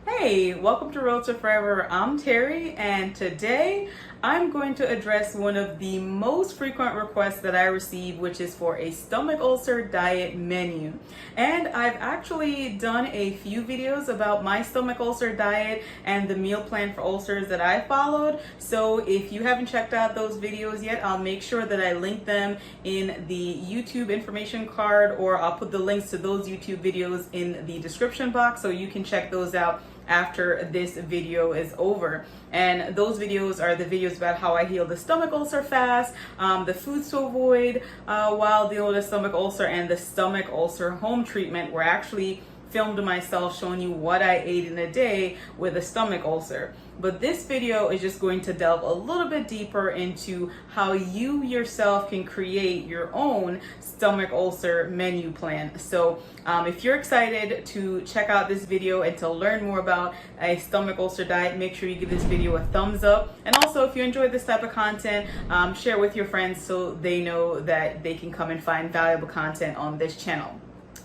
Hey, welcome to Road to Forever. I'm Terry, and today I'm going to address one of the most frequent requests that I receive, which is for a stomach ulcer diet menu. And I've actually done a few videos about my stomach ulcer diet and the meal plan for ulcers that I followed. So if you haven't checked out those videos yet, I'll make sure that I link them in the YouTube information card, or I'll put the links to those YouTube videos in the description box so you can check those out after this video is over. And those videos are the videos about how I heal the stomach ulcer fast, the foods to avoid while dealing with a stomach ulcer, and the stomach ulcer home treatment, where I actually filmed myself showing you what I ate in a day with a stomach ulcer. But this video is just going to delve a little bit deeper into how you yourself can create your own stomach ulcer menu plan. So if you're excited to check out this video and to learn more about a stomach ulcer diet, make sure you give this video a thumbs up. And also, if you enjoyed this type of content, share with your friends so they know that they can come and find valuable content on this channel.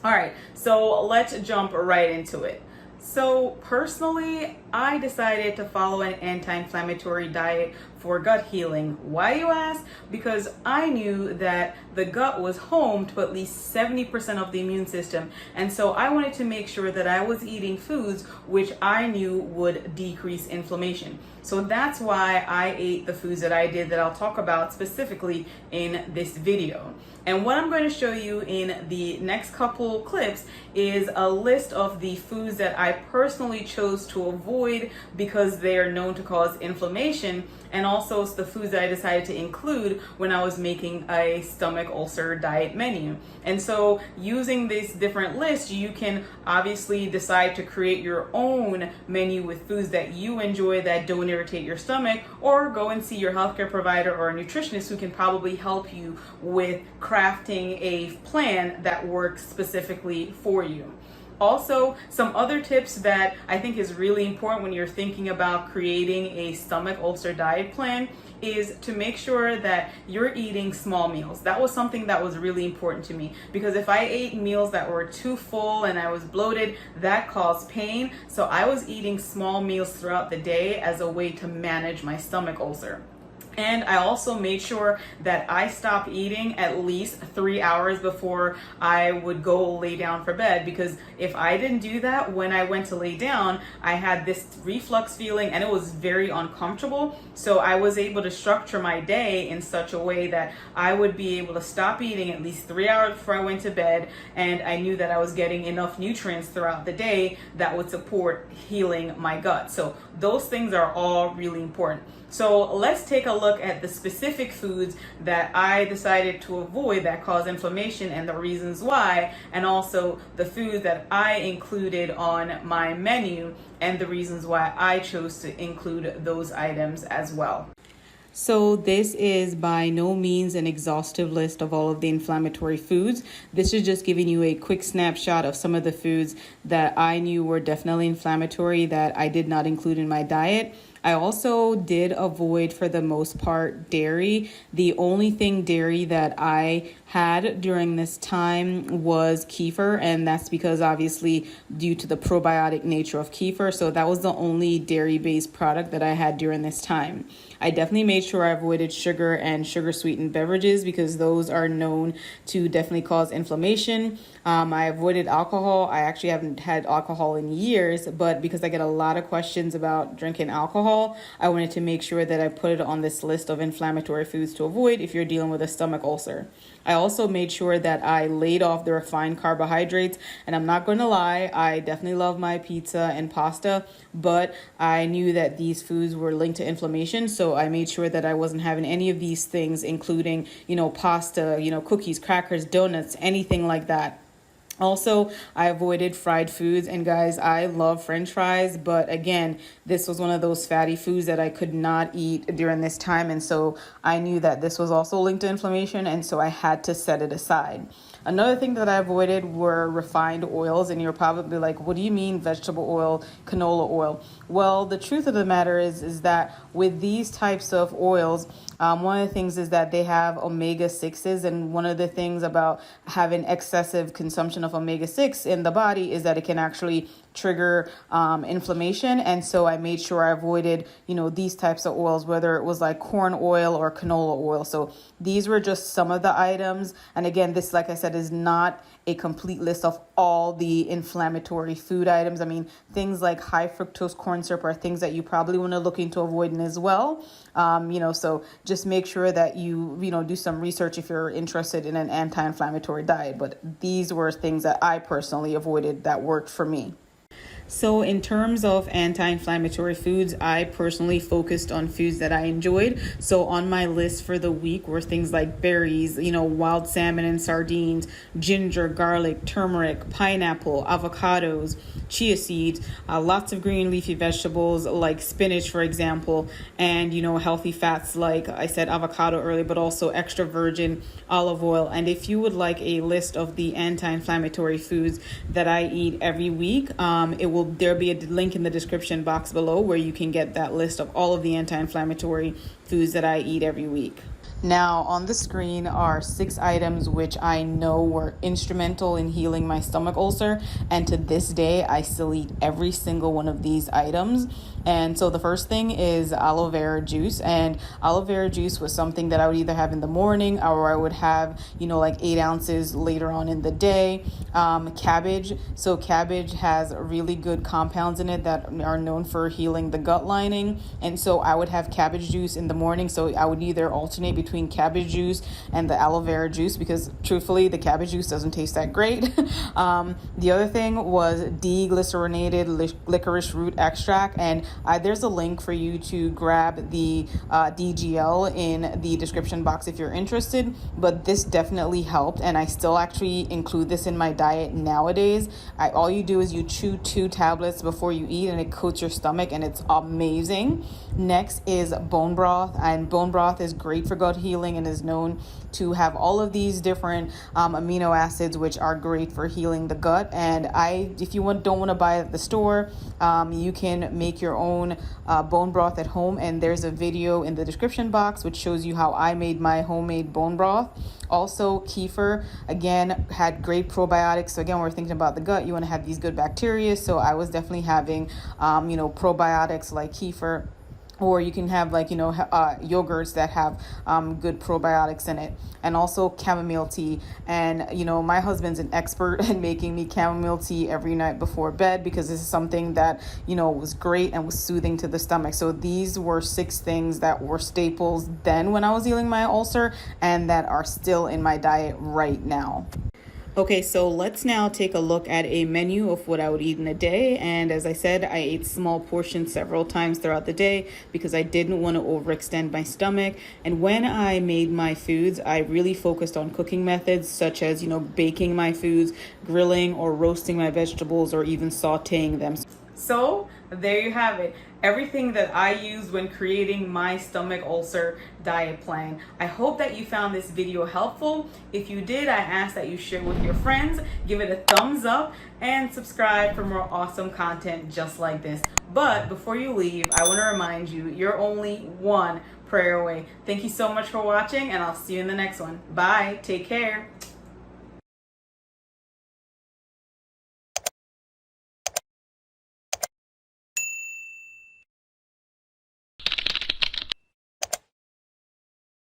All right, so let's jump right into it. So personally, I decided to follow an anti-inflammatory diet for gut healing. Why, you ask? Because I knew that the gut was home to at least 70% of the immune system. And so I wanted to make sure that I was eating foods which I knew would decrease inflammation. So that's why I ate the foods that I did, that I'll talk about specifically in this video. And what I'm going to show you in the next couple clips is a list of the foods that I personally chose to avoid because they are known to cause inflammation, and also the foods that I decided to include when I was making a stomach ulcer diet menu. And so using this different list, you can obviously decide to create your own menu with foods that you enjoy that don't irritate your stomach, or go and see your healthcare provider or a nutritionist who can probably help you with crafting a plan that works specifically for you. Also, some other tips that I think is really important when you're thinking about creating a stomach ulcer diet plan is to make sure that you're eating small meals. That was something that was really important to me, because if I ate meals that were too full and I was bloated, that caused pain. So I was eating small meals throughout the day as a way to manage my stomach ulcer. And I also made sure that I stopped eating at least 3 hours before I would go lay down for bed, because if I didn't do that when I went to lay down, I had this reflux feeling and it was very uncomfortable. So I was able to structure my day in such a way that I would be able to stop eating at least 3 hours before I went to bed, and I knew that I was getting enough nutrients throughout the day that would support healing my gut. So those things are all really important. So let's take a look at the specific foods that I decided to avoid that cause inflammation and the reasons why, and also the foods that I included on my menu and the reasons why I chose to include those items as well. So this is by no means an exhaustive list of all of the inflammatory foods. This is just giving you a quick snapshot of some of the foods that I knew were definitely inflammatory that I did not include in my diet. I also did avoid, for the most part, dairy. The only thing dairy that I had during this time was kefir, and that's because obviously due to the probiotic nature of kefir. So that was the only dairy-based product that I had during this time. I definitely made sure I avoided sugar and sugar-sweetened beverages because those are known to definitely cause inflammation. I avoided alcohol. I actually haven't had alcohol in years, but because I get a lot of questions about drinking alcohol, I wanted to make sure that I put it on this list of inflammatory foods to avoid if you're dealing with a stomach ulcer. I also made sure that I laid off the refined carbohydrates, and I'm not going to lie, I definitely love my pizza and pasta, but I knew that these foods were linked to inflammation, so I made sure that I wasn't having any of these things, including, pasta, cookies, crackers, donuts, anything like that. Also, I avoided fried foods, and guys, I love French fries, but again, this was one of those fatty foods that I could not eat during this time, and so I knew that this was also linked to inflammation, and so I had to set it aside. Another thing that I avoided were refined oils, and you're probably like, what do you mean vegetable oil, canola oil? Well, the truth of the matter is that with these types of oils, one of the things is that they have omega-6s, and one of the things about having excessive consumption of omega-6 in the body is that it can actually trigger inflammation. And so I made sure I avoided, these types of oils, whether it was like corn oil or canola oil. So these were just some of the items. And again, this, like I said, is not a complete list of all the inflammatory food items. I mean, things like high fructose corn syrup are things that you probably want to look into avoiding as well. So just make sure that you do some research if you're interested in an anti-inflammatory diet. But these were things that I personally avoided that worked for me. So in terms of anti-inflammatory foods, I personally focused on foods that I enjoyed. So on my list for the week were things like berries, wild salmon and sardines, ginger, garlic, turmeric, pineapple, avocados, chia seeds, lots of green leafy vegetables like spinach, for example, and, healthy fats like I said, avocado earlier, but also extra virgin olive oil. And if you would like a list of the anti-inflammatory foods that I eat every week, there'll be a link in the description box below where you can get that list of all of the anti-inflammatory foods that I eat every week. Now on the screen are 6 items which I know were instrumental in healing my stomach ulcer, and to this day I still eat every single one of these items. And so the first thing is aloe vera juice, and aloe vera juice was something that I would either have in the morning or I would have, like 8 ounces later on in the day. Cabbage. So cabbage has really good compounds in it that are known for healing the gut lining. And so I would have cabbage juice in the morning. So I would either alternate between cabbage juice and the aloe vera juice, because truthfully, the cabbage juice doesn't taste that great. The other thing was deglycerinated licorice root extract, and there's a link for you to grab the DGL in the description box if you're interested, but this definitely helped, and I still actually include this in my diet nowadays. All you do is you chew 2 tablets before you eat, and it coats your stomach, and it's amazing. Next is bone broth, and bone broth is great for gut healing and is known to have all of these different amino acids which are great for healing the gut. And if you don't want to buy it at the store, you can make your own bone broth at home, and there's a video in the description box which shows you how I made my homemade bone broth. Also, kefir, again, had great probiotics. So again, we're thinking about the gut, you want to have these good bacteria. So I was definitely having probiotics like kefir, or you can have yogurts that have good probiotics in it, and also chamomile tea. And my husband's an expert in making me chamomile tea every night before bed, because this is something that was great and was soothing to the stomach. So these were 6 things that were staples then when I was healing my ulcer, and that are still in my diet right now. Okay, so let's now take a look at a menu of what I would eat in a day. And as I said, I ate small portions several times throughout the day because I didn't want to overextend my stomach. And when I made my foods, I really focused on cooking methods such as, baking my foods, grilling or roasting my vegetables, or even sauteing them. So there you have it. Everything that I used when creating my stomach ulcer diet plan. I hope that you found this video helpful. If you did, I ask that you share with your friends, give it a thumbs up, and subscribe for more awesome content just like this. But before you leave, I want to remind you, you're only one prayer away. Thank you so much for watching, and I'll see you in the next one. Bye. Take care.